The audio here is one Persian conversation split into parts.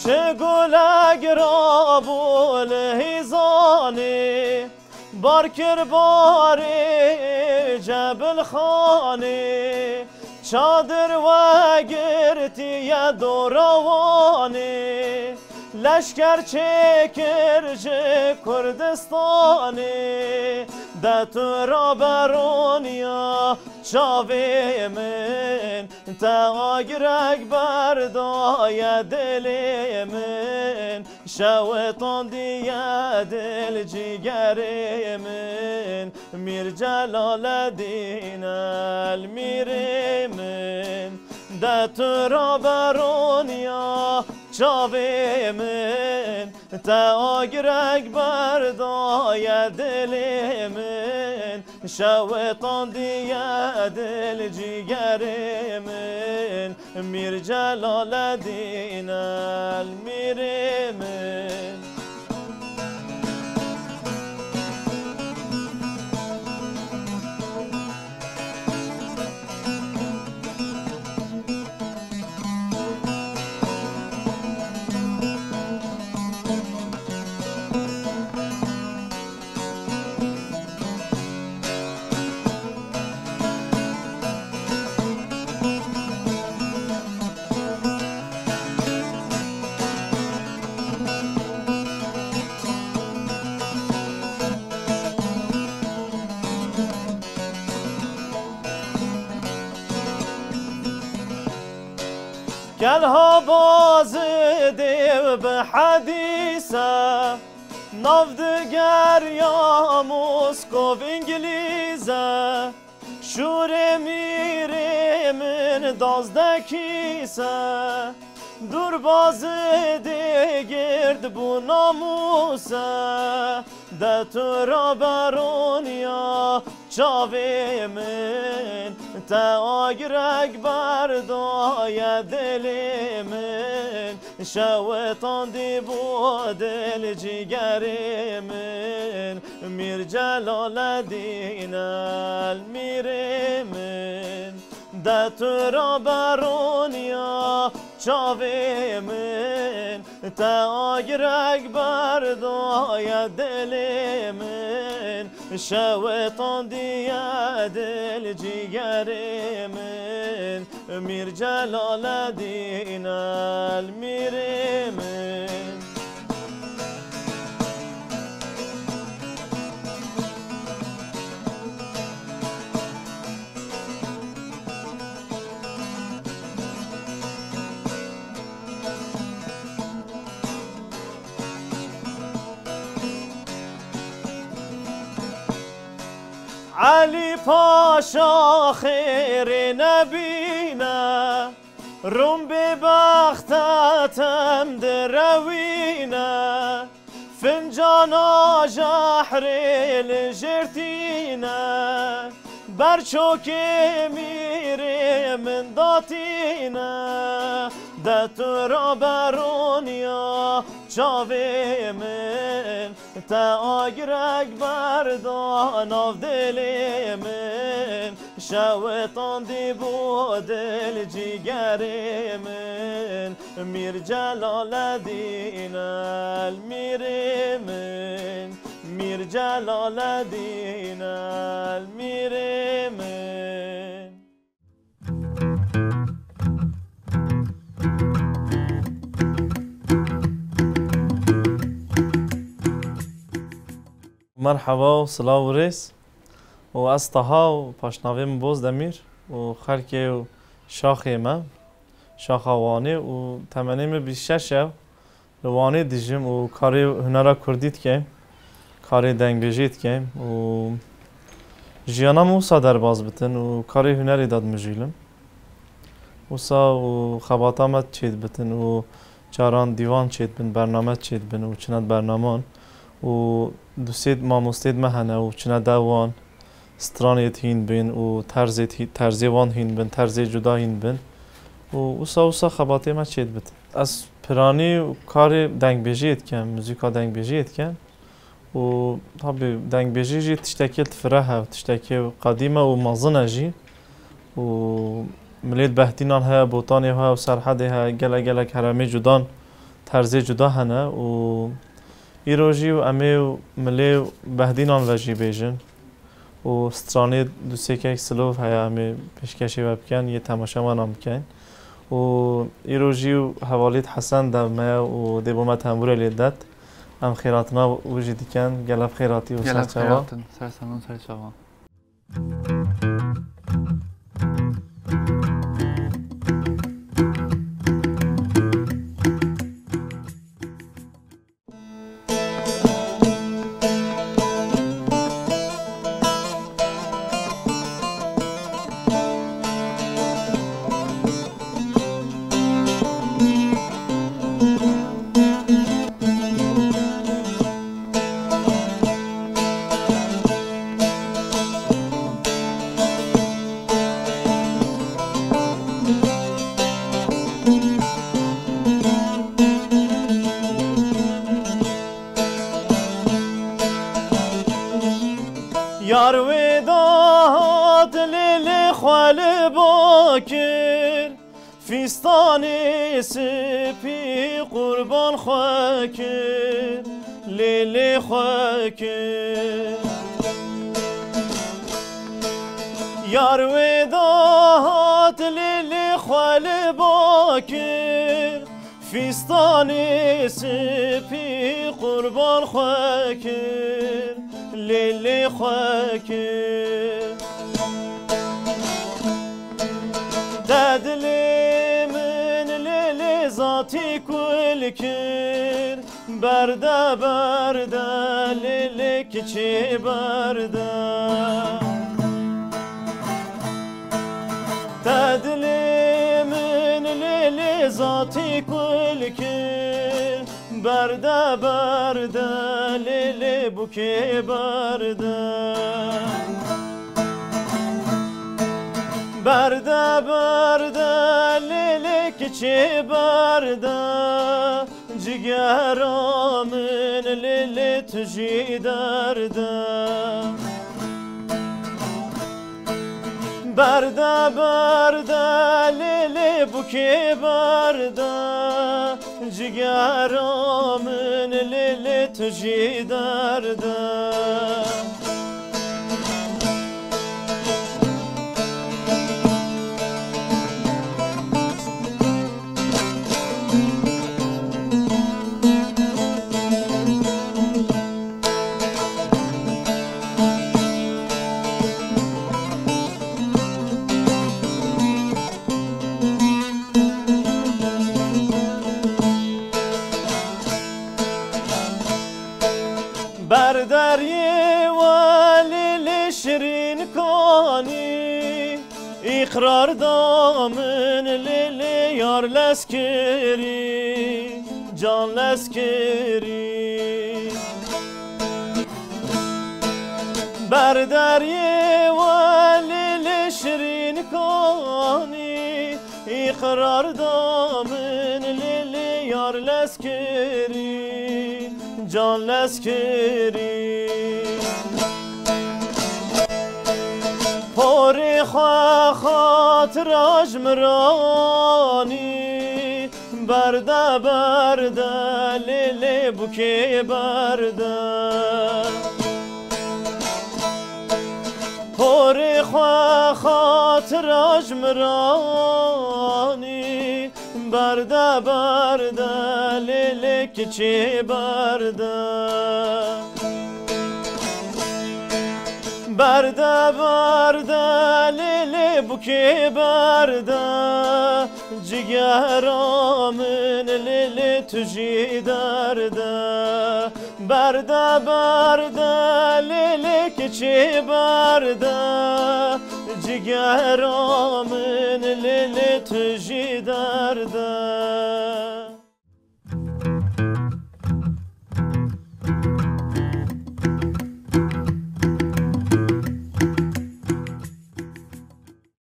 چه گلگ را بول هیزانی بارکر باری جبل خانی چادر و گرتی دوروانی لشکر چکر جه کردستانی دتو را برونیا چاوی من تا گرگ بردای دلی من شوتان دیا دل جیگری من میر جلال الدین المیر من دتو را برونیا چاوی من تا گرگ بردای دلی من شوتان دیا دل جیگری من میر جلال الدین المیر من گلها باز دیو به حدیثه نافدگر یا مسکو انگلیزه شور میره من دازده کیسه دور باز دی گرد بو ناموسه ده تو را برونیا چاوی من تا گرگ بردای دلی من شوتان دی بو دل جیگری من میر جلال الدین المیر من ده تو را برونیا چاوی من تا گرگ بردای دلی من شوتان دیا دل جیگری من میر جلال الدین المیر من علی پاشا خیر نبینه روم به بختتم دروینه فنجانا جحری لجرتینه برچوک میره من داتینه ده تو را برونیا چاوی من تا گرگ بردان آف دلی من شوتان دی بو دل جیگری من میر جلال الدین المیر من میر جلال الدین المیر من مرحبا و سلام و ریس و از تاها و پاشناویم باز دمیر و خلکی و شاخی ما شاخ وانه و تمنیم 26 وانه دیجم و کاری هنرا کردید که کاری دنگ بجید که و جیانا موسا در باز بتن و کاری هنری داد مجیلم موسا و خباتامت چید بتن و چاران دیوان چید بن برنامه چید بن و چند برنامان و دوستید ماموستید مهنه و چند دوان سترانیت هین بین و ترزی وان هین بین ترزی جدا هین بین و اوسا خباته ما چید بتن از پرانی کار دنگ بجید کن موزیکا دنگ بجید کن و طبعا دنگ بجید جی تشتکیل تفرحه و تشتکیل قدیمه و مازنه جی و ملید بهتینان ها بوتانی ها و سرحده ها گله گله هرمی جدان طرز جدا هنه و ایروژی و امی و ملی و بهدینان وجی بیجن و سترانه دو سکه سلوف هیا امی پیشکشی و بکن یه تماشا من هم بکن و ایروژی و حوالیت حسن دمه و دیبومه تنبور لیدت هم خیراتنا وجی دیکن گلب خیراتی و گلب سرچوا خیراتن سرسنون سرچوا یار وداد لیل خوال باکر فیستانی سپی قربان خواکر لیل خواکر یار وداد لیل خوال باکر فیستانی سپی قربان خواکر لیلی خواکر ددلی من لیلی ذاتی کل کر برده برده لیلی کچی برده ددلی من لیلی ذاتی کل کر برده برده لیلی بوکی برده برده برده لیلی کچی برده جگرامن لیلی تجی درده برده برده لیلی بوکی برده جگرامن لیلی تجی درده بردریه ولی شیرین کانی اقرار دامن لیلی یار لسکری جان لسکری بردریه ولی شیرین کانی اقرار دامن لیلی یار لسکری جان لسکری پوری خواه خاطراج مرانی برده برده لیلی بوکی برده پوری خواه خاطراج مرانی برده برده لیلی کچی برده برده برده لیلی بوکی برده جگرامن لیلی تجی درده برده برده لیلی کچی برده جگرامن لیلی تجی درده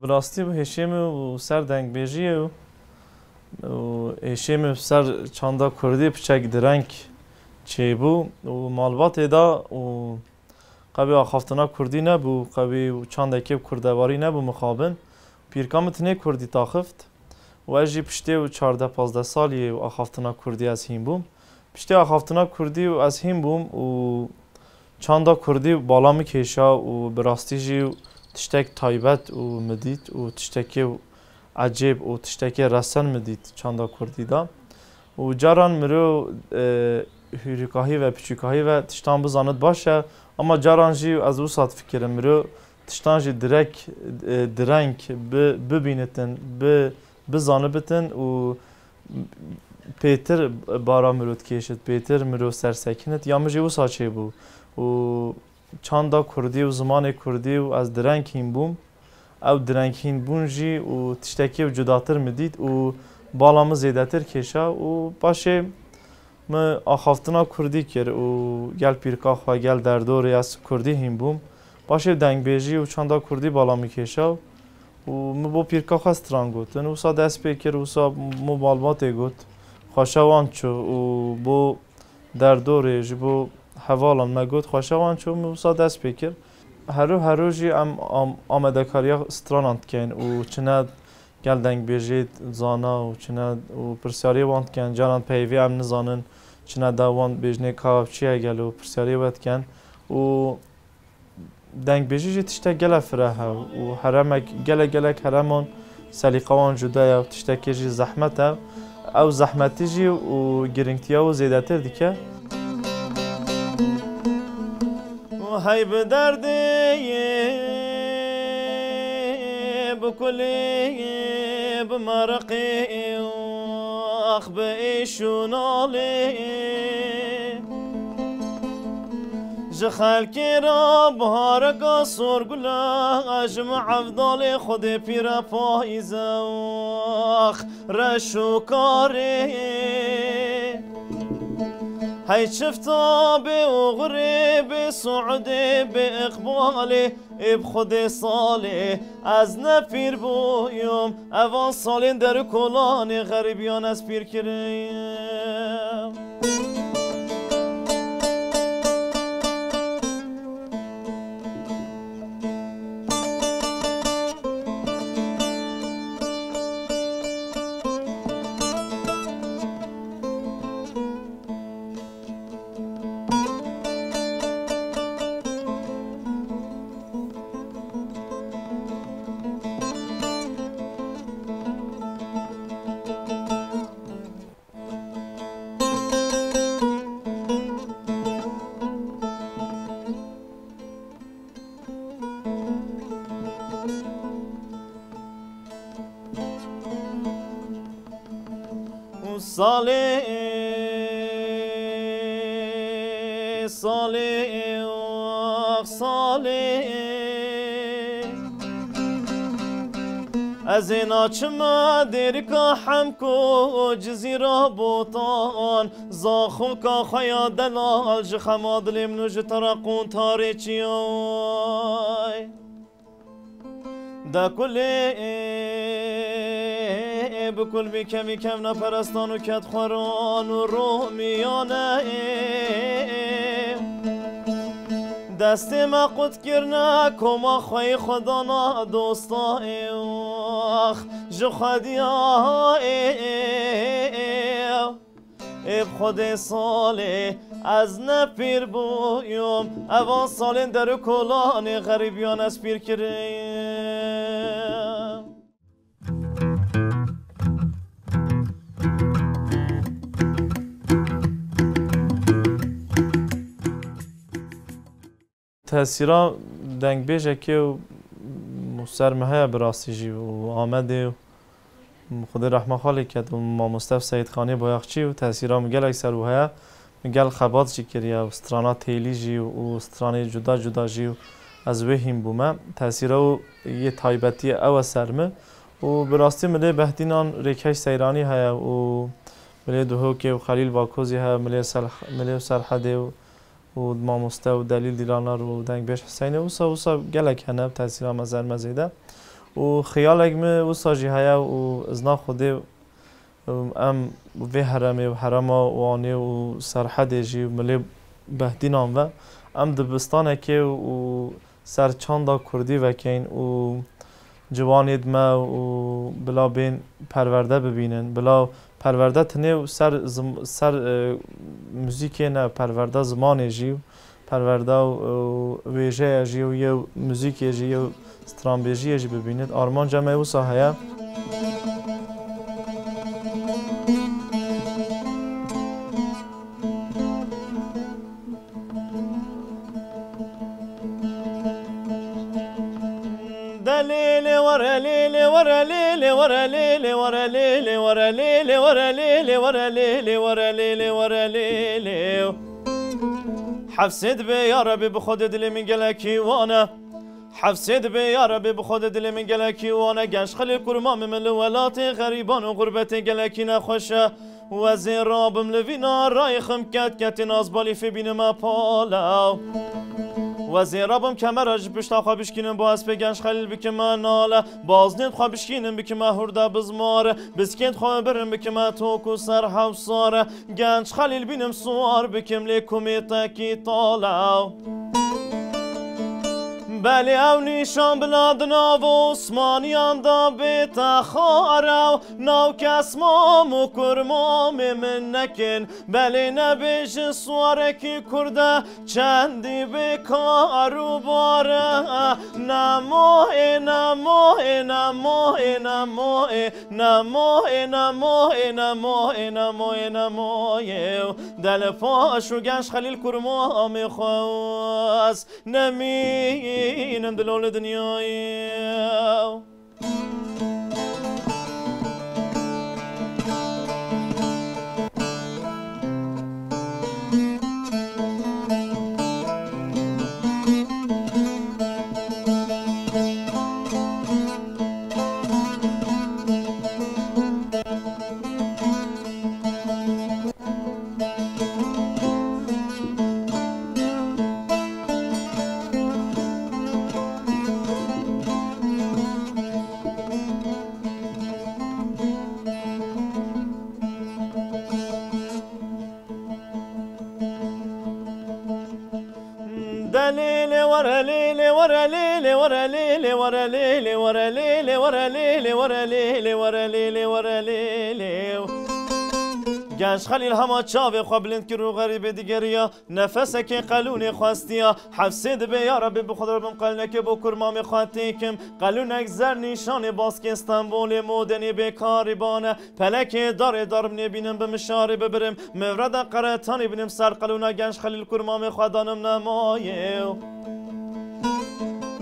براستی و هشیم و سر دنگ بیجیه و هشیم سر چاندا کردی پچک درنگ چه بو و مالبات ادا و قبی آخافتنا کردی نبو قبی چاند اکیب کردواری نبو مخابن پیرکامت نه کردی تاخفت و اجی پشتی و 14-15 سالی و آخافتنا کردی از هیم بوم پشتی آخافتنا کردی و از هیم بوم و چاندا کردی بالا میکشا و براستی جی تشتک تایبت و مدید و تشتکی عجیب و تشتکی رسن مدید چاندا کردی دا و جاران مرو هیرکاهی و پیچکاهی و تشتان بزاند باشه اما جاران جی از او ساعت فکر مرو تشتان جی درنگ ببینتن بزانه بتن و پیتر بارا مرود کشید پیتر مرو سرسکنت یا مجی او ساچه بو و چاندا کردی و زمان کردی و از درنگ هین بوم او درنگ هین بون جی و تشتکی و جداتر مدید و بالامı زیدتر کشا و باشه ما آخافتنا کردی کر و گل پیرکاخ و گل دردور از کردی هین بوم باشه دنگ بیجی و چاندا کردی بالامی کشا و ما با پیرکاخ استران گوتن و سا دست پیکر و سا مو معلومات گوت خوشوان چو و با دردورش با حوالان ما گوت خوشوان چو مو سا دست پیکر هرو جی آمده کاریا استرانند کن و چند گل دنگ بیجید زانا و چند و پرسیاری واند کن جانان پیوی هم نزانن چند دوان بیجنه کاب چیه گل و پرسیاری واد کن و دنگ بیجی تشتا گل فراه و حرم گلک حرمان سلیقوان جدا و تشتا کیجی زحمت او زحمتی جی و گرینگتیا و زیادتر دیگه و های به دردی بکلی بمرقی و اخ به ایشونالی خلکی را بهارگا سرگلا اجمع افضال خود پیرا پاییزه اخ رشو کاری هی شفتا به اغری به سعودی به اقبالی اب خود سالی از نپیر بویم اوان سالین در کلان غریبیان از پیر کریم صالح صالح صالح از این آچما دیرکا حمکو جزیره بوتان زاخو کا خیا دلال جخماد لمنو جترقون تاریچیای دا کلی بکل بی کمی کم نپرستان و کت خوران و رومیانه دست ما قد کرنه کما خوی خدا نا دوستا اخ جو خدیا اب خود ساله از نپیر بویم اوان سالین در کلان غریبیان از پیر کریم تأثیرا دنگ بیجه که سرمه براسی جی و آمده و خود رحمه خالی کرد و ما مصطفی سید خانی بایخچی و تأثیرا مگل اکثر و هیا مگل خبات جی کریه و استرانا تیلی جی و استرانه جدا جدا جی و از وهم بومه تأثیرا و یه تایبتی او سرمه و براستی ملی بهدینان ریکش سیرانی هیا و ملی دوهوکی و خلیل باکوزی هیا ملی سرحده و ما مستو دلیل دیلانار و دنگ بیش حسینه وسا گلک هنه تأثیر مزر مزیده و خیالک می وسا جی هیا و ازنا خوده ام و حرمه و حرما و آنه و سرحده جی ملی بهدینان و ام دبستانه که و سرچاندا کردی و کین و جوانید ما و بلا بین پرورده ببینن بلا پرورده تنه سر موزیک نه پرورده زمان جیو پرورده ویژه جیو یه موزیک جیو استرامبیجی جی ببینید آرمان جمعه و ساحه ليلي ورا ليلي ورا ليلي ورا ليلي ورا ليلي ورا ليلي ورا ليلي ورا ليلي ورا ليلي ورا ليلي حفصت بي يا ربي بخود دلي من قلكي وانا حفصت بي يا ربي بخود دلي من قلكي وانا قاش خلي كرمام من الولاتي غريبان وغربتي قلكي نخوشه وزين رابم لفينا رايخم كات نازبالي في بين ما بالاو وزين رابم كمرج بشتا خوابش كينم باز بگنش خليل بكما ناله بازنين خوابش كينم بكما هردا بزماره بسكنت خواب برم بكما توكو سر حوصاره گنش خليل بينم سوار بكم لكمي تاكي طالعو بلی او نیشان بلاد ناو عثمانیان دا بیتا خارو ناو کس مامو کرمام من نکن بلی نبیش سوارکی کرده چندی بکارو باره نموه نموه نموه نموه نموه نموه نموه نموه نموه دل پاشو گنش خلیل کرمام خواست نمی اینم دلول دنیای ليلي ورا ليلي ورا ليلي ورا ليلي ورا ليلي ورا ليلي ورا ليلي ورا ليلي ورا ليلي ورا ليلي گنج خلیل هما چاوه خواه بلند که رو غریب دیگریا نفسه که قلون خواستیا حفصید به یا ربی بخود ربم قلنه با کرمام خواهتی کم قلون اگزر نیشان باز که استنبول مودنی به کاریبانه پلک دار نبینم به مشاری ببرم مورد قرطانی بینم سر قلونه گنج خلیل کرمام خودانم نمایه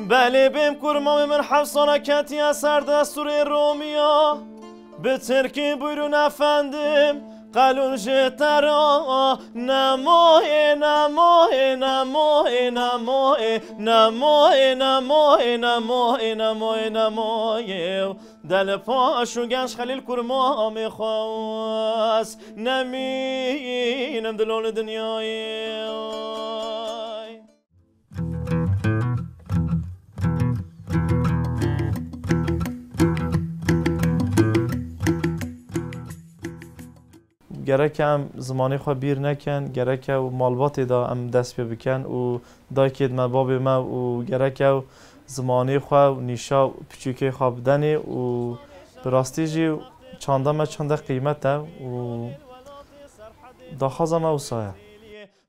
بله بیم کرمام من حفصانه کتی اثر دستور رومیا به ترکی بیرون افندم قالون جترا نموه نموه نموه نموه نموه نموه نموه نموه نموه دل پاشو گنش خلیل کرمام خواست نمینم دلول دنیای گرک هم زمانی خواه بیر نکن گرک و مالبات دا هم دست پی بکن و دا کید مباب ما و گرک و زمانی خواه و نیشا پچوکه خواه بدنی و براستی جی چانده قیمت و دا خوازم او سایه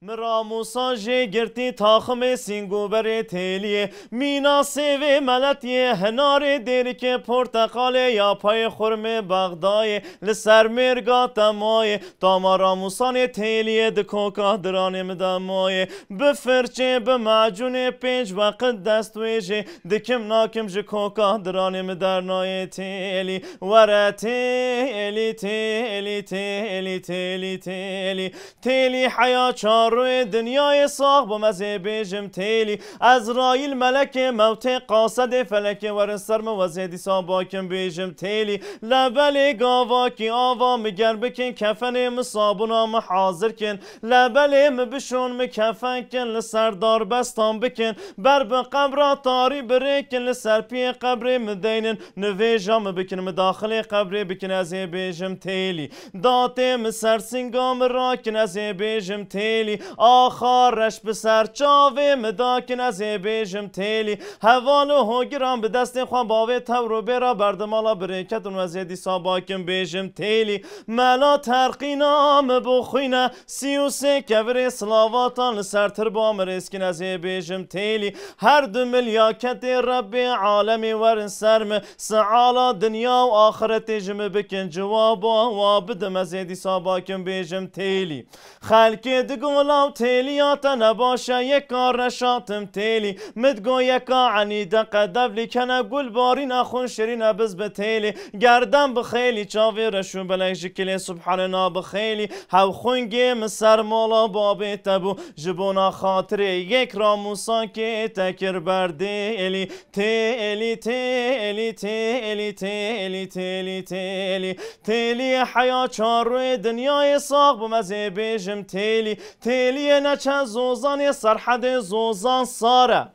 مرا موسا جگرتی تاخم سینگو بر تیلیه مینا سیوه ملتیه هنار دیری که پرتقال یا پای خرم بغدای لسر مرگا تمایه تامارا موسان تیلیه دکوکا درانم دمایه بفرچه بمعجون پنج وقت دستویجه دکم ناکم جکوکا درانم درنای تیلی وره تیلی تیلی تیلی تیلی تیلی تیلی حیا چار روی دنیای ساخ با مزه بیجم تیلی ازرائیل ملک موت قاصد فلک ور سرم وزیدی ساباکم بیجم تیلی لبل گاوا کی آوا مگر بکن کفن مصابونا محاضر کن لبل مبشون مکفن کن لسردار بستان بکن بر به قبر تاری برکن لسر پی قبر مدینن نویجام بکن مداخل قبر بکن از بیجم تیلی داته مسر سنگام راکن از بیجم تیلی آخرش به سر چاوه مدا که نزه بیجم تیلی حوالو هو گرام به دست خواه باوه تورو برا بردمالا برکتون و زیدی ساباکم بیجم تیلی ملا ترقینام بخوینه 33 کور سلاواتان سرتر با مرسکی نزه بیجم تیلی هر دو ملیاکت رب عالمی ورن سرم سعالا دنیا و آخرت جم بکن جوابا و بدم زیدی ساباکم بیجم تیلی خلکی دگولاو تیلیاتا نباشه یک کار نشاتم تیلی مدگو یکا عنیده قدبلی کنه گل باری نخون شرین بز بتیلی گردم بخیلی چاوی رشون بلک جکلی سبحاننا بخیلی هاو خونگی مسر مولا بابی تبو جبونا خاطر یک راموسان که تکر بردیلی تیلی تیلی تیلی تیلی تیلی تیلی تیلی حیا چار روی دنیای ساق بمزه بیجم تیلی تیلی نچن زوزان سرحد زوزان ساره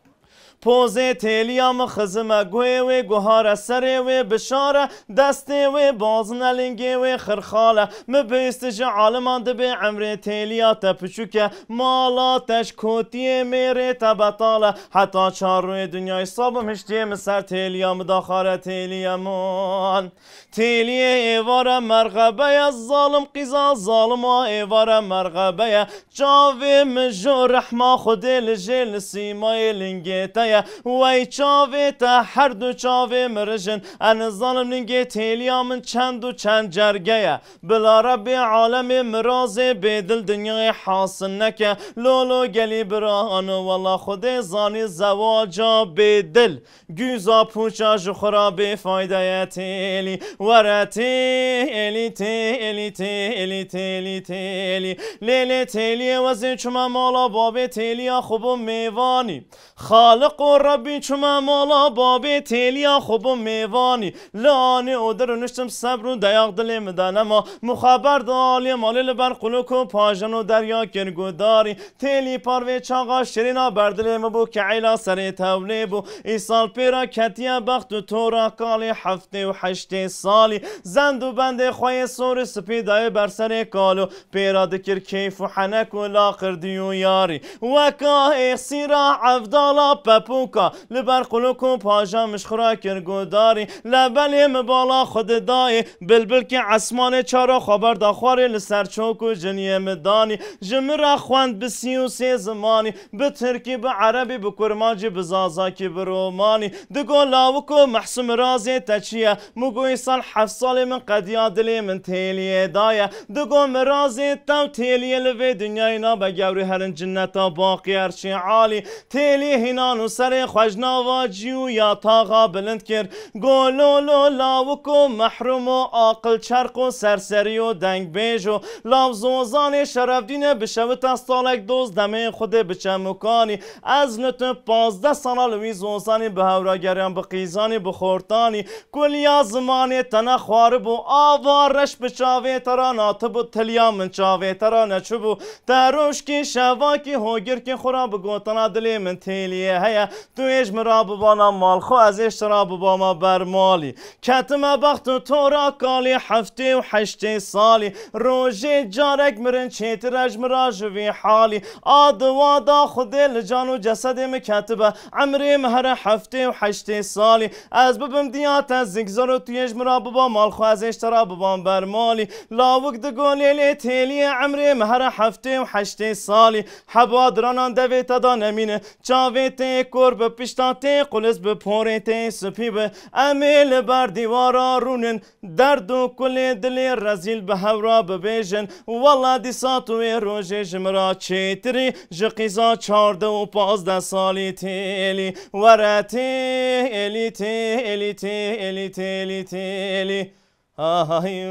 پوزه تیلیام خزمه گوی و گوهار سری و بشاره دستی و بازنلنگی و خرخاله مبیستش عالمان دبی عمر تیلیات پچوکه مالاتش کوتی میره تبطاله حتی چار روی دنیای صابم هشتیم سر تیلیام داخاره تیلیامون تیلیه ایواره مرغبه ظالم قیزا ظالم ایواره مرغبه جاوی مجو رحمه خودی لجل سیمای لنگیته وی چاوی تا هر دو چاوی مرجن ان ظالم لنگی تیلیامن چند و چند جرگه بلا رب عالم مرازه بدل دنیای حاصل نکه لولو گلی برانو والله خودی زانی زواجا بدل گوزا پوچا جخورا بفایده تیلی ورا تیلی تیلی تیلی تیلی تیلی لیلی تیلی وزی چما مالا باب تیلیا خوب میوانی خالق و ربی چما مالا باب تیلیا خوب میوانی لانی اودر نشتم صبر و دیاق دلیم دانما مخابر دالی مالی لبر قلوک و پاجن و دریا کرگوداری تیلی پاروی چاقا شرینا بردلیم بو که عیلا سری تولی بو ایسال پیرا کتیا بخت و تورا کالی هفته و 8 سالی زند و بند خواه سور سپیدای بر سر کالو پیرا دکر کیف و حنک و لاقر دیو یاری وکا اخسیرا عفدالا پپوکا لبر قلوک و پاجا مشخورا کرگوداری لبلیم بالا خود دای بلبل که عسمان چارا خبر داخواری لسر چوک و جنیم دانی جمرا خواند به 33 زمانی به ترکی به عربی به کرماجی به زازاکی به رومانی دگو لاوکو محسوم رازی تچیه مگوی سال 7 سال من قدیا دلی من تیلیه دایه دگو مرازی تو تیلیه لوی دنیای نا بگوری هرن جنتا باقی ارچی عالی تیلی هینانو سر خوشنا واجیو یا تاغا بلند کر گولولو لاوکو محروم و عاقل چرق و سرسری و دنگ بیجو لاوزوزان شرفدینه بشوت استالک دوز دمه خود بچمکانی از نتو 15 سال لوی زوزانی به هوراگریان به قیزانی به خورتانی کلیا زمانی تنه خوار بو آوارش بچاوه ترا ناتبو تلیا من چاوه ترا نچبو تروش کی شوا کی هوگر کی خورا بگوتنا دلی من تیلیه هیا تو ایش مرا ببانا مال خو از ایش ترا بباما برمالی کتم بخت تو را کالی 7 و 8 سالی روژه جارک مرن چیترج مرا جوی حالی آدوادا خود لجان و جسد مکتبه عمری مهر 7 و 8 سالی از ببم دیات از زگزار و تویش مرا ببا مال خو از ایش ترا ببام برمالی لاوک دگولی تیلی عمری مهر 7 و 8 سالی حبادرانان دویت دا نمینه چاویت کور به پشتات قلز به پوریت سپیبه امیل بر دیوارا رونن درد و کل دل رزیل به هورا ببیجن والله دی ساتوی روژه جمرا چیتری جقیزا 14 و 15 سالی تیلی ورا تیلی تیلی تیلی تیلی تیلی آهای